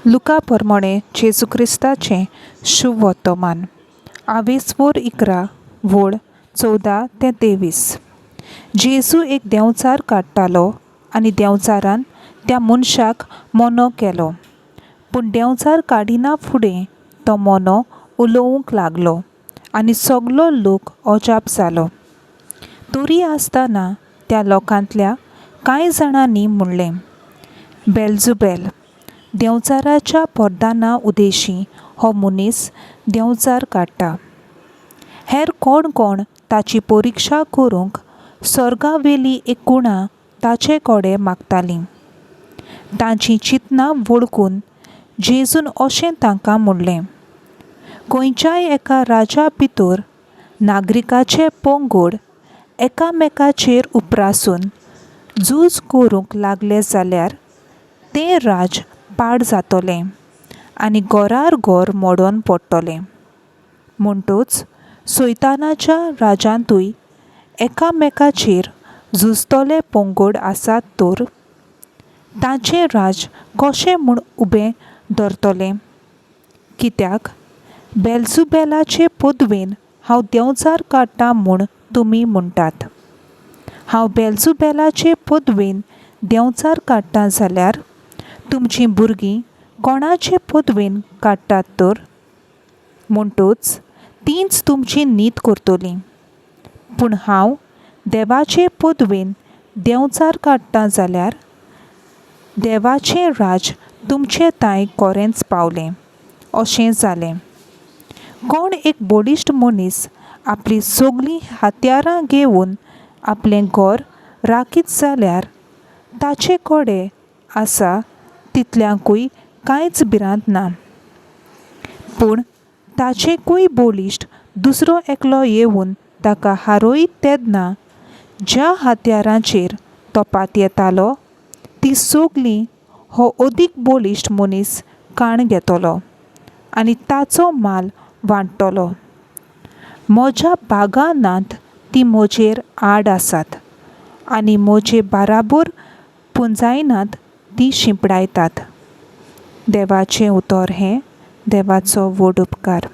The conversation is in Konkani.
लुका प्रमाणे जेजू क्रिस्ताचें शुभ वर्तमान 11 वोड 14 ते 23. जेजू एक देंवचार काडटालो आनी देंवचारान त्या मनशाक मोनो केलो. पूण देंवचार काडिना फुडें तो मोनो उलोवंक लागलो आनी सगलो लोक अजाप जालो. तरी आसतना त्या लोकांतल्या कांय जाणांनी म्हणलें, बेलझुबेल देंवचाराच्या पोरदाना उदेशी हो मनीस देंवचार काडटा. हेर कोण कोण ताची परिक्षा करूंक स्वर्गावेली एक कुणा ताचे कडेन मागतालीं. तांची चिंतना वळखून जेजून अशें तांकां म्हणलें, खंयच्याय एका राजा भितर नागरिकाचे पंगड एकामेकाचेर उपरासून झूज करूंक लागले जाल्यार तें राज पाड जातलें आनी घोरार घोर मोडोन पडटलें. म्हणटूच सैतानाच्या राजांतूय एकामेकाचेर झुजतले पंगड आसात तर तांचें राज कशें म्हूण उबें धरतलें? कित्याक बेलझुबेलाचे पदवेन हांव देंवचार काडटां म्हूण तुमी म्हणटात. हांव बेलझुबेलाचे पदवेन देंवचार काडटां जाल्यार तुमचीं भुरगीं कोणाचे पदवेन काडटात तर? म्हणटूच तींच तुमची नीत करतलीं. पूण हांव देवाचे पदवेन देंवचार काडटां जाल्यार देवाचें राज तुमचे तांय कोरेंच पावलें. अशें जालें. कोण एक बळिश्ट मनीस आपलीं सगलीं हात्यारां घेवन आपलें घर राखीत जाल्यार ताचे कडेन आसा तितल्यांकूय कांयच भिरांत ना. पूण ताचेकूय बळिश्ट दुसरो एकलो येवन ताका हारोयत तेन्ना ज्या हात्यारांचेर तो पातयेतालो तीं सगलीं हो अदीक बळिश्ट मनीस काण घेतलो आनी ताचो माल वांट्टलो. म्हज्या बागानांत तीं म्हजेर आड आसात आनी म्हजे बाराबर पुंजायनात तीं शिंपडायतात. देवाचें उतर हें. देवाचो व्हड उपकार.